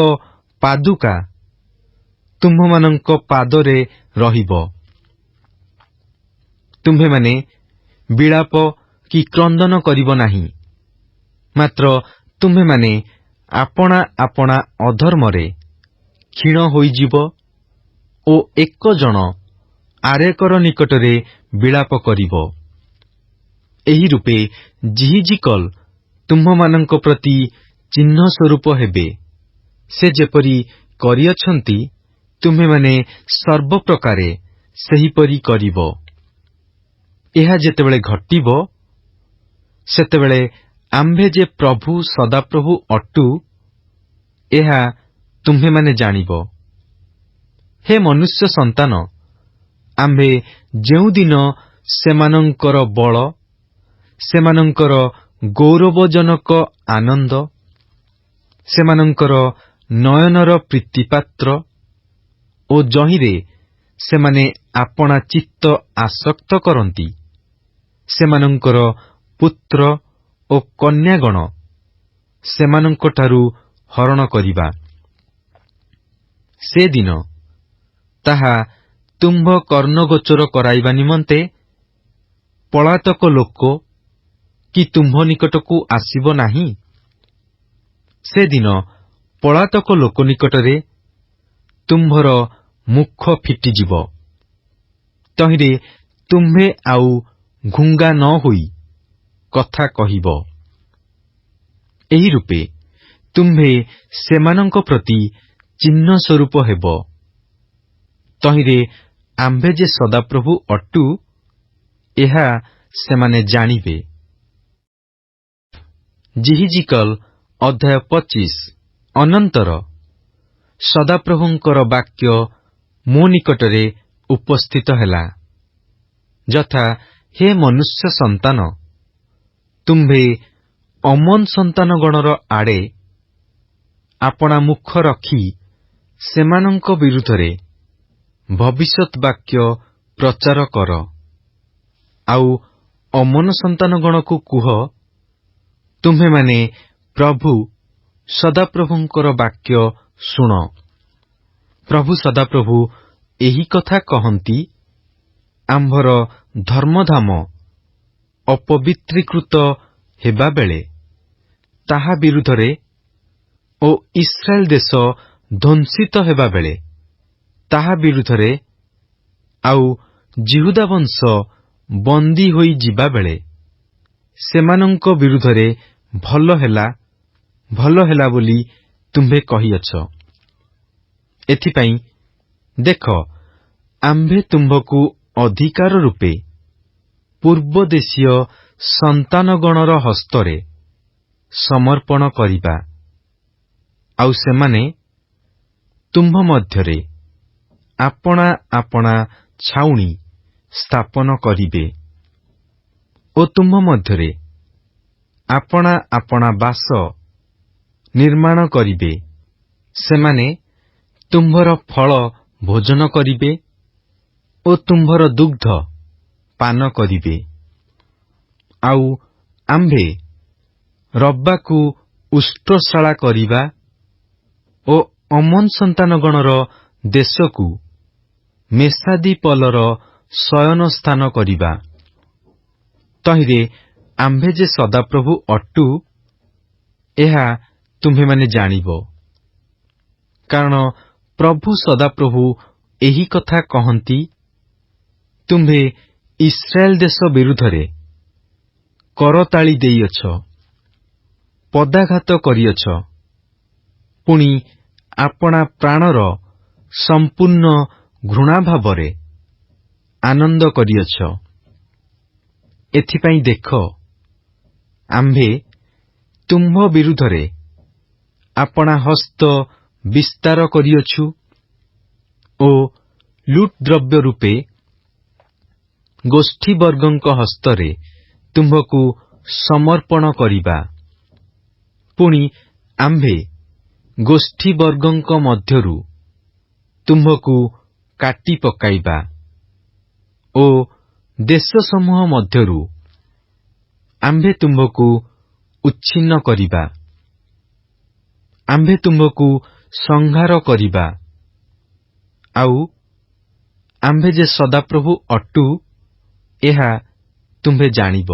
Speaker 1: ପାଦୁକା ତୁମ୍ଭମାନଙ୍କ ପାଦରେ ରହିବ। ତୁମ୍ଭେମାନେ ବିଳାପ କି କ୍ରନ୍ଦନ କରିବ ନାହିଁ, ମାତ୍ର ତୁମ୍ଭେମାନେ ଆପଣା ଆପଣା ଅଧର୍ମରେ କ୍ଷୀଣ ହୋଇଯିବ ଓ ଏକ ଜଣ ଆରେକର ନିକଟରେ ବିଳାପ କରିବ। ଏହି ରୂପେ ଜିହିଜିକଲ ତୁମ୍ଭମାନଙ୍କ ପ୍ରତି ଚିହ୍ନ ସ୍ୱରୂପ ହେବେ। ସେ ଯେପରି କରିଅଛନ୍ତି, ତୁମ୍ଭେମାନେ ସର୍ବପ୍ରକାରେ ସେହିପରି କରିବ। ଏହା ଯେତେବେଳେ ଘଟିବ, ସେତେବେଳେ ଆମ୍ଭେ ଯେ ପ୍ରଭୁ ସଦାପ୍ରଭୁ ଅଟୁ, ଏହା ତୁମ୍ଭେମାନେ ଜାଣିବ। ହେ ମନୁଷ୍ୟ ସନ୍ତାନ, ଆମ୍ଭେ ଯେଉଁଦିନ ସେମାନଙ୍କର ବଳ, ସେମାନଙ୍କର ଗୌରବଜନକ ଆନନ୍ଦ, ସେମାନଙ୍କର ନୟନର ପ୍ରୀତିପାତ୍ର ଓ ଯହିଁରେ ସେମାନେ ଆପଣା ଚିତ୍ତ ଆସକ୍ତ କରନ୍ତି, ସେମାନଙ୍କର ପୁତ୍ର ଓ କନ୍ୟାଗଣ ସେମାନଙ୍କଠାରୁ ହରଣ କରିବା, ସେଦିନ ତାହା ତୁମ୍ଭ କର୍ଣ୍ଣଗୋଚର କରାଇବା ନିମନ୍ତେ ପଳାତକ ଲୋକ କି ତୁମ୍ଭ ନିକଟକୁ ଆସିବ ନାହିଁ। ସେଦିନ ପଳାତକ ଲୋକ ନିକଟରେ ତୁମ୍ଭର ମୁଖ ଫିଟିଯିବ। ତହିଁରେ ତୁମ୍ଭେ ଆଉ ଘୁଙ୍ଗା ନ ହୋଇ କଥା କହିବ। ଏହି ରୂପେ ତୁମ୍ଭେ ସେମାନଙ୍କ ପ୍ରତି ଚିହ୍ନ ସ୍ୱରୂପ ହେବ। ତହିଁରେ ଆମ୍ଭେ ଯେ ସଦାପ୍ରଭୁ ଅଟୁ, ଏହା ସେମାନେ ଜାଣିବେ। ଜିହିଜିକଲ ଅଧ୍ୟାୟ 25। ଅନନ୍ତର ସଦାପ୍ରଭୁଙ୍କର ବାକ୍ୟ ମୋ ନିକଟରେ ଉପସ୍ଥିତ ହେଲା, ଯଥା, ହେ ମନୁଷ୍ୟ ସନ୍ତାନ, ତୁମ୍ଭେ ଅମନ ସନ୍ତାନଗଣର ଆଡ଼େ ଆପଣା ମୁଖ ରଖି ସେମାନଙ୍କ ବିରୁଦ୍ଧରେ ଭବିଷ୍ୟତ ବାକ୍ୟ ପ୍ରଚାର କର। ଆଉ ଅମନ ସନ୍ତାନଗଣକୁ କୁହ, ତୁମ୍ଭେମାନେ ପ୍ରଭୁ ସଦାପ୍ରଭୁଙ୍କର ବାକ୍ୟ ଶୁଣ। ପ୍ରଭୁ ସଦାପ୍ରଭୁ ଏହି କଥା କହନ୍ତି, ଆମ୍ଭର ଧର୍ମଧାମ ଅପବିତ୍ରୀକୃତ ହେବାବେଳେ ତାହା ବିରୁଦ୍ଧରେ ଓ ଇସ୍ରାଏଲ ଦେଶ ଧ୍ୱଂସିତ ହେବାବେଳେ ତାହା ବିରୁଦ୍ଧରେ ଆଉ ଜିହୁଦା ବଂଶ ବନ୍ଦୀ ହୋଇ ଯିବାବେଳେ ସେମାନଙ୍କ ବିରୁଦ୍ଧରେ ଭଲ ହେଲା ବୋଲି ତୁମ୍ଭେ କହିଅଛ। ଏଥିପାଇଁ ଦେଖ, ଆମ୍ଭେ ତୁମ୍ଭକୁ ଅଧିକାର ରୂପେ ପୂର୍ବଦେଶୀୟ ସନ୍ତାନଗଣର ହସ୍ତରେ ସମର୍ପଣ କରିବା, ଆଉ ସେମାନେ ତୁମ୍ଭ ମଧ୍ୟରେ ଆପଣା ଆପଣା ଛାଉଣି ସ୍ଥାପନ କରିବେ ଓ ତୁମ୍ଭ ମଧ୍ୟରେ ଆପଣା ଆପଣା ବାସ ନିର୍ମାଣ କରିବେ। ସେମାନେ ତୁମ୍ଭର ଫଳ ଭୋଜନ କରିବେ ଓ ତୁମ୍ଭର ଦୁଗ୍ଧ ପାନ କରିବେ। ଆଉ ଆମ୍ଭେ ରବ୍ବାକୁ ଉଷ୍ଟ୍ରଶାଳା କରିବା ଓ ଅମନ୍ ସନ୍ତାନଗଣର ଦେଶକୁ ମେସାଦି ପଲର ଶୟନ ସ୍ଥାନ କରିବା। ତହିଁରେ ଆମ୍ଭେ ଯେ ସଦାପ୍ରଭୁ ଅଟୁ, ଏହା ତୁମ୍ଭେମାନେ ଜାଣିବ। କାରଣ ପ୍ରଭୁ ସଦାପ୍ରଭୁ ଏହି କଥା କହନ୍ତି, ତୁମ୍ଭେ ଇସ୍ରାଏଲ ଦେଶ ବିରୁଦ୍ଧରେ କରତାଳି ଦେଇଅଛ, ପଦାଘାତ କରିଅଛ, ପୁଣି ଆପଣା ପ୍ରାଣର ସମ୍ପୂର୍ଣ୍ଣ ଘୃଣାଭାବରେ ଆନନ୍ଦ କରିଅଛ। ଏଥିପାଇଁ ଦେଖ, ଆମ୍ଭେ ତୁମ୍ଭ ବିରୁଦ୍ଧରେ ଆପଣା ହସ୍ତ ବିସ୍ତାର କରିଅଛୁ ଓ ଲୁଟ୍ ଦ୍ରବ୍ୟ ରୂପେ ଗୋଷ୍ଠୀବର୍ଗଙ୍କ ହସ୍ତରେ ତୁମ୍ଭକୁ ସମର୍ପଣ କରିବା। ପୁଣି ଆମ୍ଭେ ଗୋଷ୍ଠୀବର୍ଗଙ୍କ ମଧ୍ୟରୁ ତୁମ୍ଭକୁ କାଟି ପକାଇବା ଓ ଦେଶସମୂହ ମଧ୍ୟରୁ ଆମ୍ଭେ ତୁମ୍ଭକୁ ଉଚ୍ଛିନ୍ନ କରିବା। ଆମ୍ଭେ ତୁମ୍ଭକୁ ସଂହାର କରିବା। ଆଉ ଆମ୍ଭେ ଯେ ସଦାପ୍ରଭୁ ଅଟୁ, ଏହା ତୁମ୍ଭେ ଜାଣିବ।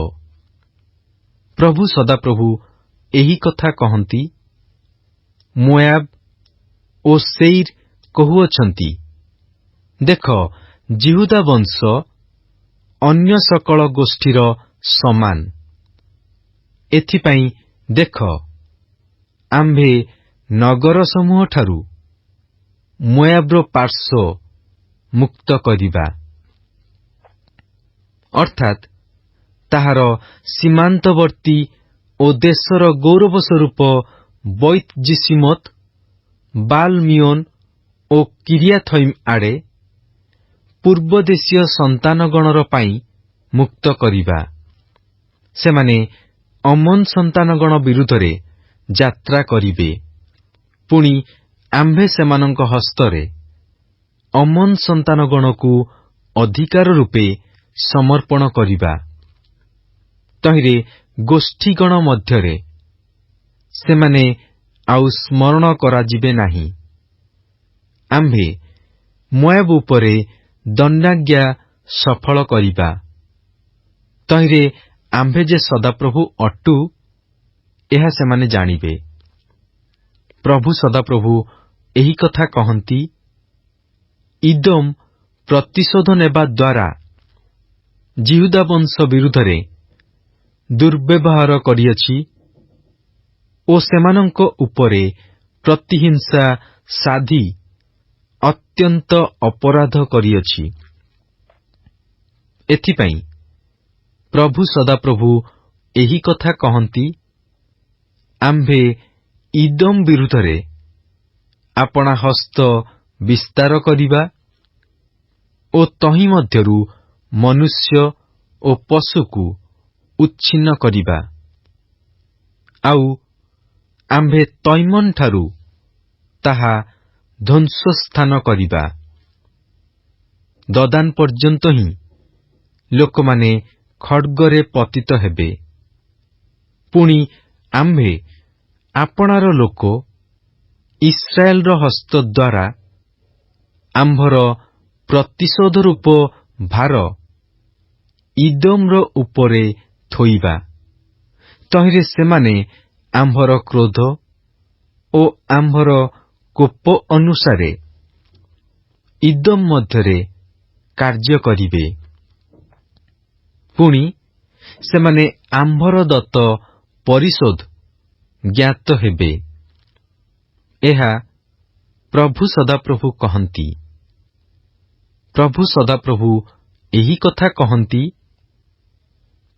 Speaker 1: ପ୍ରଭୁ ସଦାପ୍ରଭୁ ଏହି କଥା କହନ୍ତି, ମୋଆବ ଓ ସେଇର କହୁଅଛନ୍ତି, ଦେଖ, ଜିହୁଦା ବଂଶ ଅନ୍ୟ ସକଳ ଗୋଷ୍ଠୀର ସମାନ। ଏଥିପାଇଁ ଦେଖ, ଆମ୍ଭେ ନଗରସମୂହଠାରୁ ମୋଆବର ପାର୍ଶ୍ୱ ମୁକ୍ତ କରିବା, ଅର୍ଥାତ୍ ତାହାର ସୀମାନ୍ତବର୍ତ୍ତୀ ଓ ଦେଶର ଗୌରବସ୍ୱରୂପ ବୈତ୍ ଯିସିମତ୍, ବାଲ୍-ମିଓନ ଓ କିରିୟାଥଇମ୍ ଆଡ଼େ ପୂର୍ବଦେଶୀୟ ସନ୍ତାନଗଣର ପାଇଁ ମୁକ୍ତ କରିବା। ସେମାନେ ଅମନ୍ ସନ୍ତାନଗଣ ବିରୁଦ୍ଧରେ ଯାତ୍ରା କରିବେ। ପୁଣି ଆମ୍ଭେ ସେମାନଙ୍କ ହସ୍ତରେ ଅମନ୍ ସନ୍ତାନଗଣକୁ ଅଧିକାର ରୂପେ ସମର୍ପଣ କରିବା। ତହିଁରେ ଗୋଷ୍ଠୀଗଣ ମଧ୍ୟରେ ସେମାନେ ଆଉ ସ୍ମରଣ କରାଯିବେ ନାହିଁ। ଆମ୍ଭେ ମୋଆବ ଉପରେ ଦଣ୍ଡାଜ୍ଞା ସଫଳ କରିବା। ତହିଁରେ ଆମ୍ଭେ ଯେ ସଦାପ୍ରଭୁ ଅଟୁ, ଏହା ସେମାନେ ଜାଣିବେ। ପ୍ରଭୁ ସଦାପ୍ରଭୁ ଏହି କଥା କହନ୍ତି, ଇଦୋମ ପ୍ରତିଶୋଧ ନେବା ଦ୍ୱାରା ଜିହୁଦା ବଂଶ ବିରୁଦ୍ଧରେ ଦୁର୍ବ୍ୟବହାର କରିଅଛି ଓ ସେମାନଙ୍କ ଉପରେ ପ୍ରତିହିଂସା ସାଧି ଅତ୍ୟନ୍ତ ଅପରାଧ କରିଅଛି। ଏଥିପାଇଁ ପ୍ରଭୁ ସଦାପ୍ରଭୁ ଏହି କଥା କହନ୍ତି, ଆମ୍ଭେ ଇଦୋମ ବିରୁଦ୍ଧରେ ଆପଣା ହସ୍ତ ବିସ୍ତାର କରିବା ଓ ତହିଁ ମଧ୍ୟରୁ ମନୁଷ୍ୟ ଓ ପଶୁକୁ ଉଚ୍ଛିନ୍ନ କରିବା। ଆଉ ଆମ୍ଭେ ତୈମନ୍ ଠାରୁ ତାହା ଧ୍ୱଂସସ୍ଥାନ କରିବା। ଦଦାନ ପର୍ଯ୍ୟନ୍ତ ହିଁ ଲୋକମାନେ ଖଡ୍ଗରେ ପତିତ ହେବେ। ପୁଣି ଆମ୍ଭେ ଆପଣାର ଲୋକ ଇସ୍ରାଏଲର ହସ୍ତ ଦ୍ୱାରା ଆମ୍ଭର ପ୍ରତିଶୋଧ ରୂପ ଭାର ଇଦୋମର ଉପରେ ଥୋଇବା। ତହିଁରେ ସେମାନେ ଆମ୍ଭର କ୍ରୋଧ ଓ ଆମ୍ଭର କୋପ ଅନୁସାରେ ଇଦୋମ ମଧ୍ୟରେ କାର୍ଯ୍ୟ କରିବେ। ପୁଣି ସେମାନେ ଆମ୍ଭର ଦତ୍ତ ପରିଶୋଧ ଜ୍ଞାତ ହେବେ। ଏହା ପ୍ରଭୁ ସଦାପ୍ରଭୁ କହନ୍ତି। ପ୍ରଭୁ ସଦାପ୍ରଭୁ ଏହି କଥା କହନ୍ତି,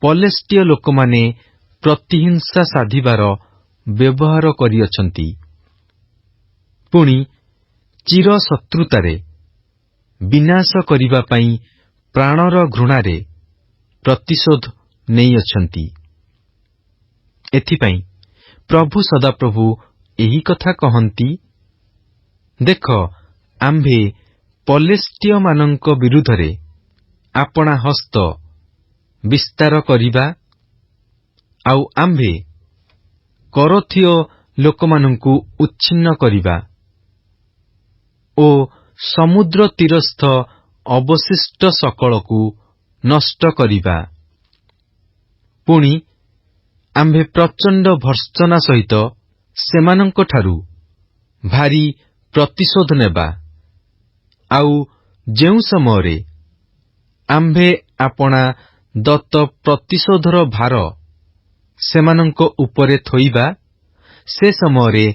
Speaker 1: ପଲେଷ୍ଟୀୟ ଲୋକମାନେ ପ୍ରତିହିଂସା ସାଧିବାର ବ୍ୟବହାର କରିଅଛନ୍ତି। ପୁଣି ଚିର ଶତ୍ରୁତାରେ ବିନାଶ କରିବା ପାଇଁ ପ୍ରାଣର ଘୃଣାରେ ପ୍ରତିଶୋଧ ନେଇଅଛନ୍ତି। ଏଥିପାଇଁ ପ୍ରଭୁ ସଦାପ୍ରଭୁ ଏହି କଥା କହନ୍ତି, ଦେଖ, ଆମ୍ଭେ ପଲେଷ୍ଟୀୟମାନଙ୍କ ବିରୁଦ୍ଧରେ ଆପଣା ହସ୍ତ ବିସ୍ତାର କରିବା, ଆଉ ଆମ୍ଭେ କରଥୀୟ ଲୋକମାନଙ୍କୁ ଉଚ୍ଛିନ୍ନ କରିବା ଓ ସମୁଦ୍ର ତୀରସ୍ଥ ଅବଶିଷ୍ଟ ସକଳକୁ ନଷ୍ଟ କରିବା। ପୁଣି ଆମ୍ଭେ ପ୍ରଚଣ୍ଡ ଭର୍ତ୍ସନା ସହିତ ସେମାନଙ୍କଠାରୁ ଭାରି ପ୍ରତିଶୋଧ ନେବା, ଆଉ ଯେଉଁ ସମୟରେ ଆମ୍ଭେ ଆପଣା ଦତ୍ତ ପ୍ରତିଶୋଧର ଭାର ସେମାନଙ୍କ ଉପରେ ଥୋଇବା, ସେ ସମୟରେ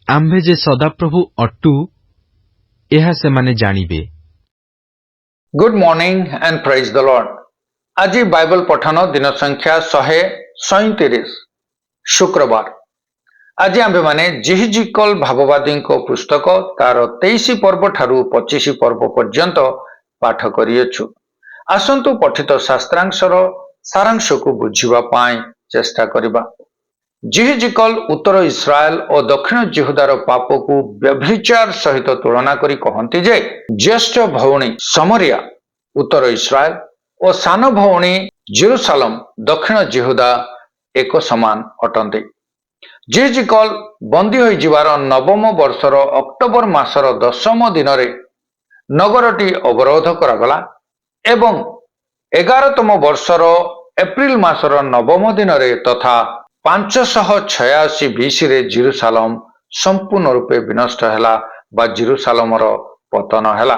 Speaker 1: ଆମ୍ଭେ ଯେ ସଦାପ୍ରଭୁ ଅଟୁ, ଏହା ସେମାନେ ଜାଣିବେ।
Speaker 2: Good morning and prize the Lord. ଆଜି ବାଇବଲ ପଠନ ଦିନ ସଂଖ୍ୟା 137, ଶୁକ୍ରବାର। ଆଜି ଆମ୍ଭେମାନେ ଜେହିଜିକଲ ଭାବବାଦୀଙ୍କ ପୁସ୍ତକ ତାର 23 ପର୍ବ ଠାରୁ 25 ପର୍ବ ପର୍ଯ୍ୟନ୍ତ ପାଠ କରିଅଛୁ। ଆସନ୍ତୁ ପଠିତ ଶାସ୍ତ୍ରାଂଶର ସାରାଂଶକୁ ବୁଝିବା ପାଇଁ ଚେଷ୍ଟା କରିବା। ଜେହିଜିକଲ ଉତ୍ତର ଇସ୍ରାଏଲ ଓ ଦକ୍ଷିଣ ଜିହୁଦାର ପାପକୁ ବ୍ୟଭିଚାର ସହିତ ତୁଳନା କରି କହନ୍ତି ଯେ, ଜ୍ୟେଷ୍ଠ ଭଉଣୀ ସମରିଆ ଉତ୍ତର ଇସ୍ରାଏଲ ଓ ସାନ ଭଉଣୀ ଜେରୁସାଲମ ଦକ୍ଷିଣ ଜିହୁଦା ଏକ ସମାନ ଅଟନ୍ତି। ଜେହିଜିକଲ ବନ୍ଦୀ ହୋଇଯିବାର 9ମ ବର୍ଷର ଅକ୍ଟୋବର ମାସର 10ମ ଦିନରେ ନଗରଟି ଅବରୋଧ କରାଗଲା ଏବଂ 11ତମ ବର୍ଷର ଏପ୍ରିଲ ମାସର 9ମ ଦିନରେ ତଥା 586 BCରେ ଜେରୁସାଲମ ସମ୍ପୂର୍ଣ୍ଣ ରୂପେ ବିନଷ୍ଟ ହେଲା ବା ଜେରୁସାଲମର ପତନ ହେଲା।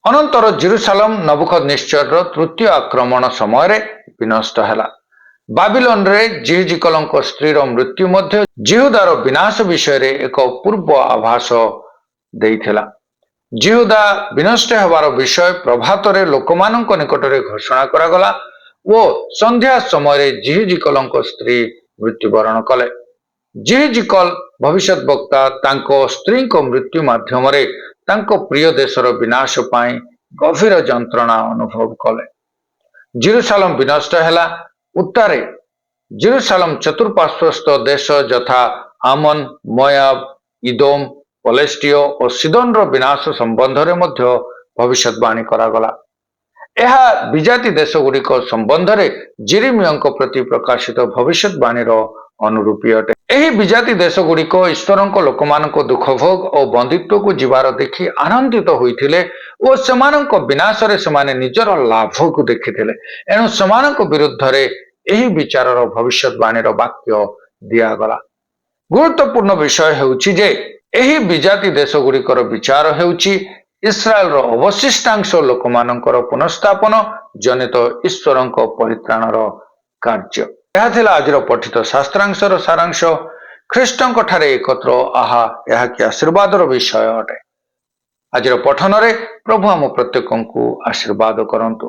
Speaker 2: ଅନନ୍ତର ଜେରୁସାଲମ ନବୁକଦନେସ୍ସରର ତୃତୀୟ ଆକ୍ରମଣ ସମୟରେ ବିନଷ୍ଟ ହେଲା। ବାବିଲୋନରେ ଜେହିଜିକଲଙ୍କ ସ୍ତ୍ରୀର ମୃତ୍ୟୁ ମଧ୍ୟ ଜିହୁଦାର ବିନାଶ ବିଷୟରେ ଏକ ପୂର୍ବ ଆଭାସ ଦେଇଥିଲା। ଜିହୁଦା ବିନଷ୍ଟ ହେବାର ବିଷୟ ପ୍ରଭାତରେ ଲୋକମାନଙ୍କ ନିକଟରେ ଘୋଷଣା କରାଗଲା ଓ ସନ୍ଧ୍ୟା ସମୟରେ ଜେହିଜିକଲଙ୍କ ସ୍ତ୍ରୀ ମୃତ୍ୟୁବରଣ କଲେ। ଜେହିଜିକଲ ଭବିଷ୍ୟତ ବକ୍ତା ତାଙ୍କ ସ୍ତ୍ରୀଙ୍କ ମୃତ୍ୟୁ ମାଧ୍ୟମରେ ତାଙ୍କ ପ୍ରିୟ ଦେଶର ବିନାଶ ପାଇଁ ଗଭୀର ଯନ୍ତ୍ରଣା ଅନୁଭବ କଲେ। ଜେରୁସାଲମ ବିନଷ୍ଟ ହେଲା। ଉତ୍ତାରେ ଜେରୁସାଲମ ଚତୁଃପାର୍ଶ୍ୱସ୍ଥ ଦେଶ ଯଥା ଆମନ, ମୋୟାବ, ଇଦୋମ, ପଲେଷ୍ଟୀୟ ଓ ସିଦୋନର ବିନାଶ ସମ୍ବନ୍ଧରେ ମଧ୍ୟ ଭବିଷ୍ୟତବାଣୀ କରାଗଲା। ଏହା ବିଜାତି ଦେଶଗୁଡ଼ିକ ସମ୍ବନ୍ଧରେ ଜେରେମିୟଙ୍କ ପ୍ରତି ପ୍ରକାଶିତ ଭବିଷ୍ୟତବାଣୀର ଅନୁରୂପୀ ଅଟେ। ଏହି ବିଜାତି ଦେଶଗୁଡ଼ିକ ଈଶ୍ୱରଙ୍କ ଲୋକମାନଙ୍କ ଦୁଃଖଭୋଗ ଓ ବନ୍ଦିତ୍ୱକୁ ଯିବାର ଦେଖି ଆନନ୍ଦିତ ହୋଇଥିଲେ ଓ ସେମାନଙ୍କ ବିନାଶରେ ସେମାନେ ନିଜର ଲାଭକୁ ଦେଖିଥିଲେ। ଏଣୁ ସେମାନଙ୍କ ବିରୁଦ୍ଧରେ ଏହି ବିଚାରର ଭବିଷ୍ୟତବାଣୀର ବାକ୍ୟ ଦିଆଗଲା। ଗୁରୁତ୍ୱପୂର୍ଣ୍ଣ ବିଷୟ ହେଉଛି ଯେ, ଏହି ବିଜାତି ଦେଶଗୁଡ଼ିକର ବିଚାର ହେଉଛି ଇସ୍ରାଏଲର ଅବଶିଷ୍ଟାଂଶ ଲୋକମାନଙ୍କର ପୁନଃସ୍ଥାପନ ଜନିତ ଈଶ୍ୱରଙ୍କ ପରିତ୍ରାଣର କାର୍ଯ୍ୟ। ଏହା ଥିଲା ଆଜିର ପଠିତ ଶାସ୍ତ୍ରାଂଶର ସାରାଂଶ। ଖ୍ରୀଷ୍ଟଙ୍କ ଠାରେ ଏକତ୍ର ଏହା କି ଆଶୀର୍ବାଦର ବିଷୟ ଅଟେ। ଆଜିର ପଠନରେ ପ୍ରଭୁ ଆମ ପ୍ରତ୍ୟେକଙ୍କୁ ଆଶୀର୍ବାଦ କରନ୍ତୁ।